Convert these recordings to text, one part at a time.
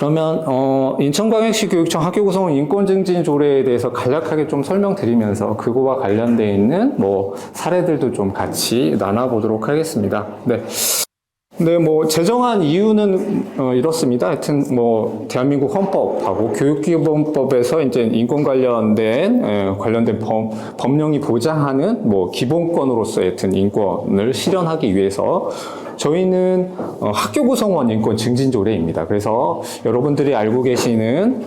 그러면 인천광역시 교육청 학교 구성원 인권 증진 조례에 대해서 간략하게 좀 설명드리면서 그거와 관련되어 있는 뭐 사례들도 좀 같이 나눠보도록 하겠습니다. 네, 뭐 제정한 이유는 이렇습니다. 하여튼 뭐 대한민국 헌법하고 교육기본법에서 이제 인권 관련된 법령이 보장하는 뭐 기본권으로서 하여튼 인권을 실현하기 위해서 저희는 학교 구성원 인권 증진 조례입니다. 그래서 여러분들이 알고 계시는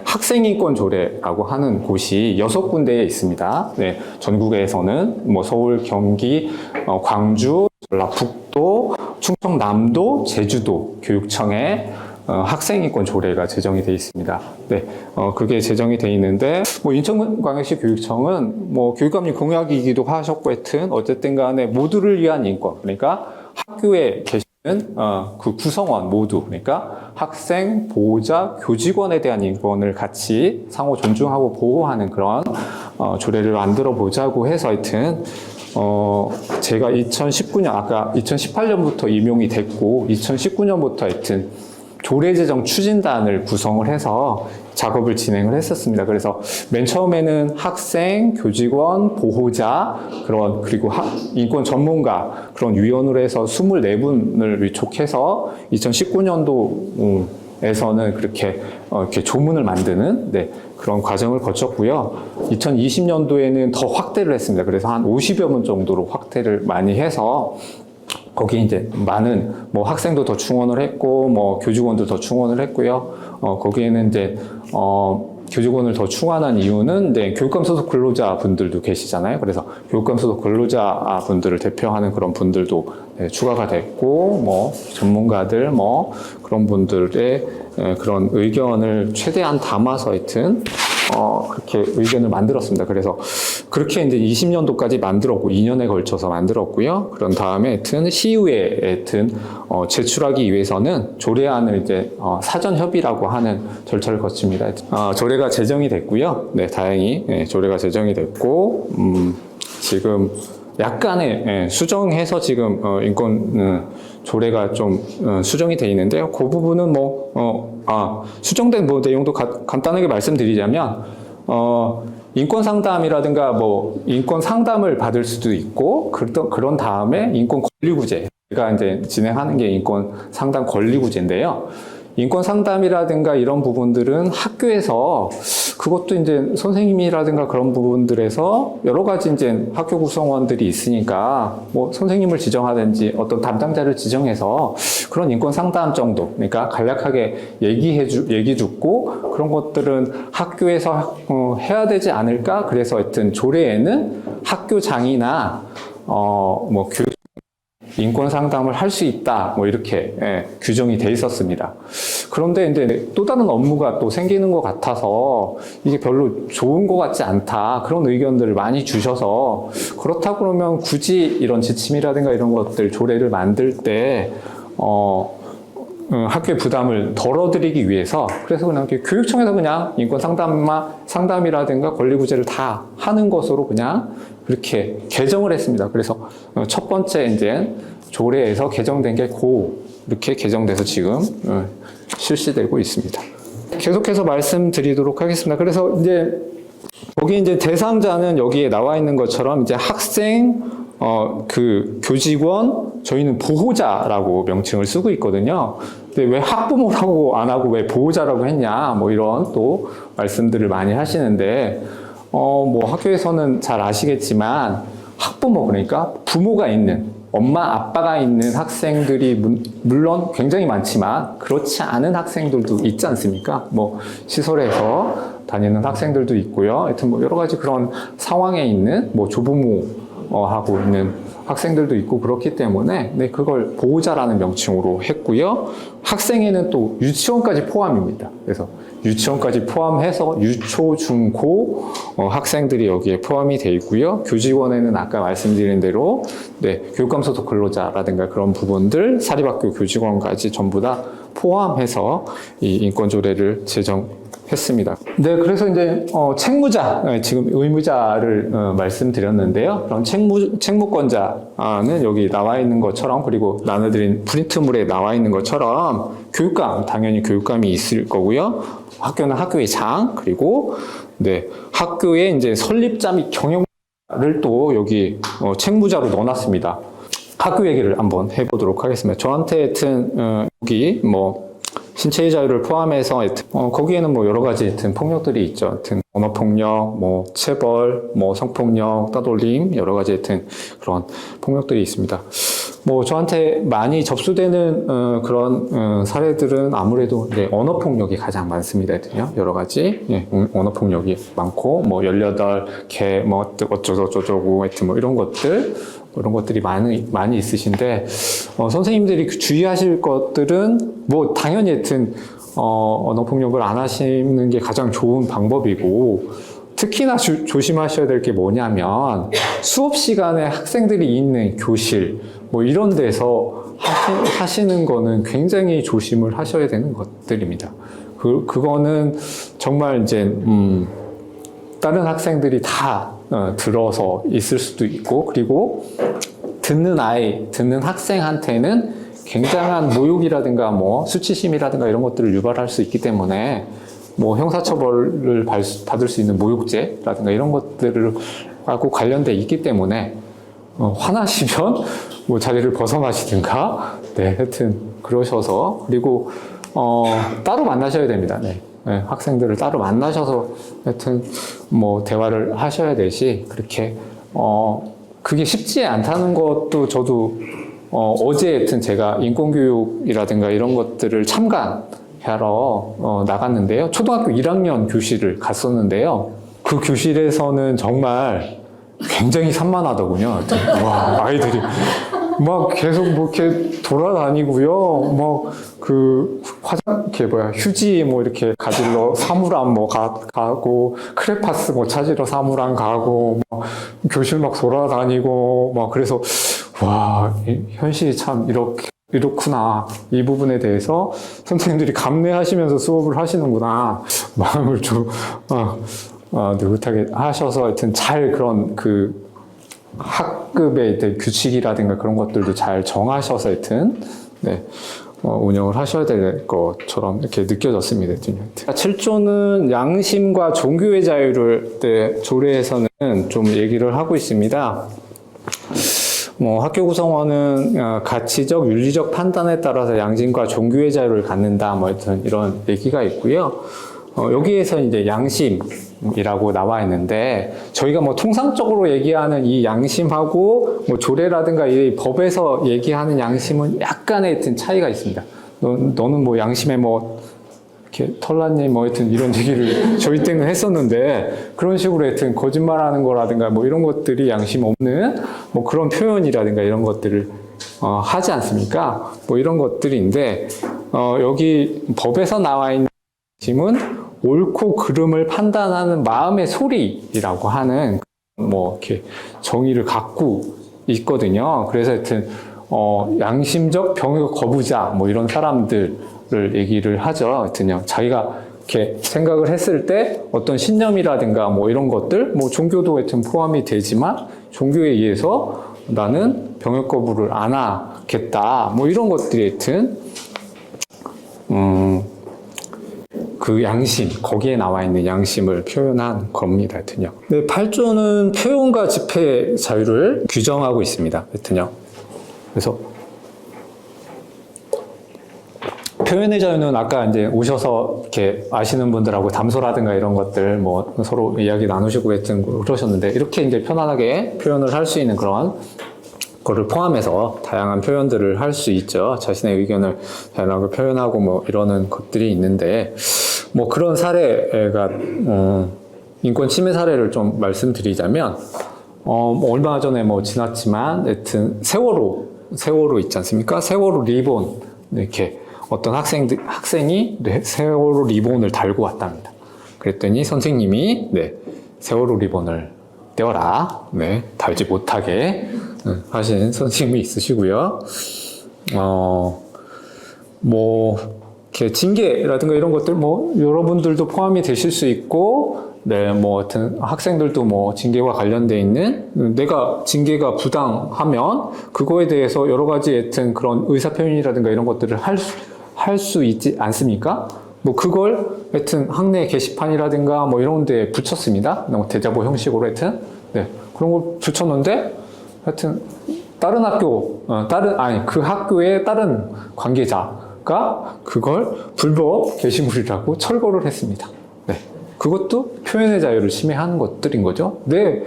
학생 인권 조례라고 하는 곳이 6군데에 있습니다. 네, 전국에서는 뭐 서울, 경기, 광주, 전라북도, 충청남도, 제주도 교육청에 학생인권 조례가 제정이 되어 있습니다. 네, 그게 제정이 되어 있는데, 뭐 인천광역시 교육청은 뭐 교육감님 공약이기도 하셨고, 하여튼 어쨌든 간에 모두를 위한 인권, 그러니까 학교에 계시는 그 구성원 모두, 그러니까 학생, 보호자, 교직원에 대한 인권을 같이 상호 존중하고 보호하는 그런 조례를 만들어 보자고 해서 하여튼 제가 2019년, 아까 2018년부터 임용이 됐고, 2019년부터 하여튼 조례 제정 추진단을 구성을 해서 작업을 진행을 했었습니다. 그래서 맨 처음에는 학생, 교직원, 보호자, 그리고 인권 전문가, 그런 위원으로 해서 24분을 위촉해서 2019년도에서는 그렇게 조문을 만드는, 네, 그런 과정을 거쳤고요. 2020년도에는 더 확대를 했습니다. 그래서 한 50여 분 정도로 확대를 많이 해서 거기 이제 많은 뭐 학생도 더 충원을 했고, 뭐 교직원도 더 충원을 했고요. 거기에는 이제 교직원을 더 충원한 이유는 이제 교육감 소속 근로자 분들도 계시잖아요. 그래서 교육감 소속 근로자 분들을 대표하는 그런 분들도 추가가 됐고, 뭐 전문가들 뭐 그런 분들의 그런 의견을 최대한 담아서 하여튼 그렇게 의견을 만들었습니다. 그래서 그렇게 이제 20년도까지 만들었고 2년에 걸쳐서 만들었고요. 그런 다음에 하여튼 시의회에 하여튼 제출하기 위해서는 조례안을 이제 사전 협의라고 하는 절차를 거칩니다. 조례가 제정이 됐고요. 네, 다행히 조례가 제정이 됐고 지금 약간의 수정해서 지금 인권 조례가 좀 수정이 돼 있는데요. 그 부분은 수정된 뭐 내용도 간단하게 말씀드리자면 인권 상담이라든가 뭐 인권 상담을 받을 수도 있고 그런 다음에 인권 권리구제가 이제 진행하는 게 인권 상담 권리구제인데요. 인권 상담이라든가 이런 부분들은 학교에서 그것도 이제 선생님이라든가 그런 부분들에서 여러 가지 이제 학교 구성원들이 있으니까 뭐 선생님을 지정하든지 어떤 담당자를 지정해서 그런 인권 상담 정도, 그러니까 간략하게 얘기 듣고 그런 것들은 학교에서 해야 되지 않을까? 그래서 하여튼 조례에는 학교장이나 뭐 교육 인권 상담을 할 수 있다, 뭐 이렇게 규정이 돼 있었습니다. 그런데 이제 또 다른 업무가 또 생기는 것 같아서 이게 별로 좋은 것 같지 않다, 그런 의견들을 많이 주셔서 그렇다 그러면 굳이 이런 지침이라든가 이런 것들 조례를 만들 때 학교의 부담을 덜어드리기 위해서 그래서 그냥 교육청에서 그냥 인권 상담이라든가 권리구제를 다 하는 것으로 그냥 그렇게 개정을 했습니다. 그래서 첫 번째 이제 조례에서 개정된 게 이렇게 개정돼서 지금 실시되고 있습니다. 계속해서 말씀드리도록 하겠습니다. 그래서 이제 거기 이제 대상자는 여기에 나와 있는 것처럼 이제 학생, 그 교직원, 저희는 보호자라고 명칭을 쓰고 있거든요. 근데 왜 학부모라고 안 하고 왜 보호자라고 했냐, 뭐 이런 또 말씀들을 많이 하시는데, 뭐 학교에서는 잘 아시겠지만 학부모, 그러니까 부모가 있는, 엄마 아빠가 있는 학생들이 물론 굉장히 많지만 그렇지 않은 학생들도 있지 않습니까? 뭐 시설에서 다니는 학생들도 있고요. 하여튼 뭐 여러 가지 그런 상황에 있는 뭐 조부모하고 있는 학생들도 있고 그렇기 때문에 네, 그걸 보호자라는 명칭으로 했고요. 학생에는 또 유치원까지 포함입니다. 그래서 유치원까지 포함해서 유초, 중, 고 학생들이 여기에 포함이 되어 있고요. 교직원에는 아까 말씀드린 대로 네, 교육감 소속 근로자라든가 그런 부분들, 사립학교 교직원까지 전부 다 포함해서 이 인권조례를 했습니다. 네, 그래서 이제 책무자, 지금 의무자를 말씀드렸는데요. 그럼 책무권자는 여기 나와 있는 것처럼, 그리고 나눠드린 프린트물에 나와 있는 것처럼 교육감, 당연히 교육감이 있을 거고요. 학교는 학교의 장, 그리고 네, 학교의 이제 설립자 및 경영을 또 여기 책무자로 넣어놨습니다. 학교 얘기를 한번 해보도록 하겠습니다. 저한테 하여튼 여기 뭐 신체의 자유를 포함해서 거기에는 뭐 여러 가지 폭력들이 있죠. 하여튼 언어폭력, 뭐 체벌, 뭐 성폭력, 따돌림, 여러 가지 하여튼 그런 폭력들이 있습니다. 뭐 저한테 많이 접수되는 그런 사례들은 아무래도 언어폭력이 가장 많습니다. 여러 가지 언어폭력이 많고 뭐 18개 뭐 어쩌고저쩌고 하여튼 뭐 이런 것들이 많이 있으신데 선생님들이 주의하실 것들은 뭐 당연히 하여튼 언어폭력을 안 하시는 게 가장 좋은 방법이고, 특히나 조심하셔야 될 게 뭐냐면 수업 시간에 학생들이 있는 교실 뭐 이런 데서 하시는 거는 굉장히 조심을 하셔야 되는 것들입니다. 그거는 정말 이제 다른 학생들이 다 들어서 있을 수도 있고, 그리고 듣는 학생한테는 굉장한 모욕이라든가 뭐 수치심이라든가 이런 것들을 유발할 수 있기 때문에 뭐 형사처벌을 받을 수 있는 모욕죄라든가 이런 것들을 하고 관련돼 있기 때문에 화나시면 뭐 자리를 벗어나시든가 하여튼 그러셔서, 그리고 따로 만나셔야 됩니다. 학생들을 따로 만나셔서 하여튼 뭐 대화를 하셔야 되시, 그렇게 그게 쉽지 않다는 것도 저도 어제 하여튼 제가 인권교육이라든가 이런 것들을 참관하러 나갔는데요. 초등학교 1학년 교실을 갔었는데요. 그 교실에서는 정말 굉장히 산만하더군요. 와, 아이들이 막 계속 뭐 이렇게 돌아다니고요. 뭐 휴지 뭐 이렇게 가지러 사물함 뭐 가고, 크레파스 뭐 찾으러 사물함 가고, 뭐 교실 막 돌아다니고, 막 그래서 와, 현실이 참 이렇구나. 이 부분에 대해서 선생님들이 감내하시면서 수업을 하시는구나. 마음을 좀 느긋하게 하셔서 하여튼 잘 그런 학급의 규칙이라든가 그런 것들도 잘 정하셔서 하여튼 운영을 하셔야 될 것처럼 이렇게 느껴졌습니다. 7조는 양심과 종교의 자유를 조례에서는 좀 얘기를 하고 있습니다. 뭐 학교 구성원은 가치적, 윤리적 판단에 따라서 양심과 종교의 자유를 갖는다. 뭐 하여튼 이런 얘기가 있고요. 여기에서 이제 양심이라고 나와 있는데, 저희가 뭐 통상적으로 얘기하는 이 양심하고 뭐 조례라든가 이 법에서 얘기하는 양심은 약간의 하여튼 차이가 있습니다. 너는 뭐 양심에 뭐 이렇게 털났니 뭐 하여튼 이런 얘기를 저희 때는 했었는데, 그런 식으로 하여튼 거짓말하는 거라든가 뭐 이런 것들이 양심 없는 뭐 그런 표현이라든가 이런 것들을 하지 않습니까? 뭐 이런 것들인데, 여기 법에서 나와 있는 양심은 옳고 그름을 판단하는 마음의 소리라고 하는 뭐 이렇게 정의를 갖고 있거든요. 그래서 하여튼 양심적 병역 거부자 뭐 이런 사람들을 얘기를 하죠. 하여튼요, 자기가 이렇게 생각을 했을 때 어떤 신념이라든가 뭐 이런 것들, 뭐 종교도 하여튼 포함이 되지만 종교에 의해서 나는 병역 거부를 안 하겠다. 뭐 이런 것들이 하여튼 그 양심, 거기에 나와 있는 양심을 표현한 겁니다. 하여튼요. 8조는 표현과 집회 자유를 규정하고 있습니다. 하여튼요. 그래서 표현의 자유는 아까 이제 오셔서 이렇게 아시는 분들하고 담소라든가 이런 것들 뭐 서로 이야기 나누시고 했던 그러셨는데, 이렇게 이제 편안하게 표현을 할 수 있는 그런 거를 포함해서 다양한 표현들을 할 수 있죠. 자신의 의견을 다양하게 표현하고 뭐 이러는 것들이 있는데, 뭐 그런 사례가 인권 침해 사례를 좀 말씀드리자면, 뭐 얼마 전에 뭐 지났지만 하여튼 세월호 있지 않습니까? 세월호 리본, 이렇게 어떤 학생이 세월호 리본을 달고 왔답니다. 그랬더니 선생님이 세월호 리본을 떼어라, 달지 못하게 하신 선생님이 있으시고요. 뭐 이렇게 징계라든가 이런 것들 뭐 여러분들도 포함이 되실 수 있고, 네, 뭐 하여튼 학생들도 뭐 징계와 관련돼 있는 내가 징계가 부당하면 그거에 대해서 여러 가지 하여튼 그런 의사 표현이라든가 이런 것들을 할 수 있지 않습니까? 뭐 그걸 하여튼 학내 게시판이라든가 뭐 이런 데 붙였습니다. 대자보 형식으로 하여튼 네, 그런 걸 붙였는데 하여튼 다른 학교 그 학교의 다른 관계자가 그걸 불법 게시물이라고 철거를 했습니다. 네, 그것도 표현의 자유를 침해하는 것들인 거죠. 내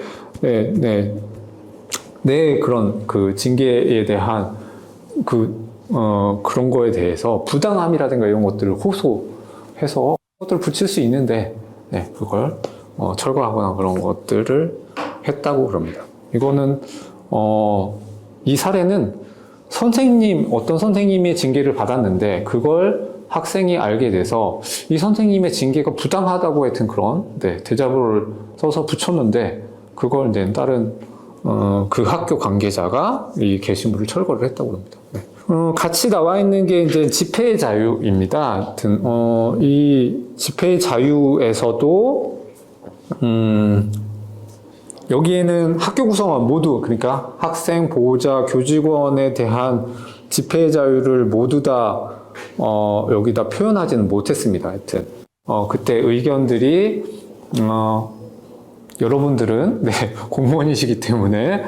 그런 그 징계에 대한 그런 거에 대해서 부당함이라든가 이런 것들을 호소해서 그것들을 붙일 수 있는데, 네, 그걸 철거하거나 그런 것들을 했다고 그럽니다. 이거는 이 사례는 어떤 선생님의 징계를 받았는데 그걸 학생이 알게 돼서 이 선생님의 징계가 부당하다고 했던 그런 대자보를 써서 붙였는데 그걸 이제 다른 그 학교 관계자가 이 게시물을 철거를 했다고 합니다. 네. 같이 나와 있는 게 이제 집회의 자유입니다. 하여튼 이 집회의 자유에서도 여기에는 학교 구성원 모두, 그러니까 학생, 보호자, 교직원에 대한 집회의 자유를 모두 다 여기다 표현하지는 못했습니다. 하여튼 그때 의견들이 여러분들은 공무원이시기 때문에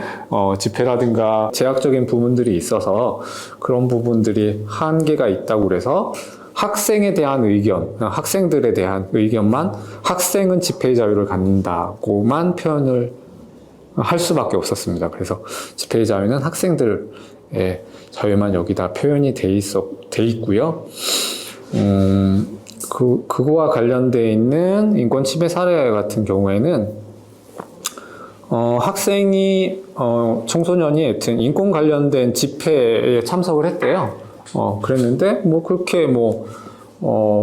집회라든가 제약적인 부분들이 있어서 그런 부분들이 한계가 있다고 그래서 학생에 대한 의견, 학생들에 대한 의견만 학생은 집회의 자유를 갖는다고만 표현을 할 수밖에 없었습니다. 그래서 집회의 자유는 학생들의 자유만 여기다 표현이 돼 있고요. 그거와 관련되어 있는 인권 침해 사례 같은 경우에는 학생이 청소년이 하여튼 인권 관련된 집회에 참석을 했대요. 그랬는데 뭐 그렇게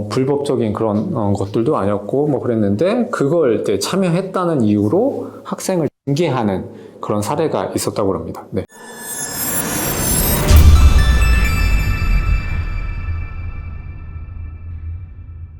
불법적인 그런 것들도 아니었고 뭐 그랬는데 그걸 참여했다는 이유로 학생을 징계하는 그런 사례가 있었다고 합니다. 네.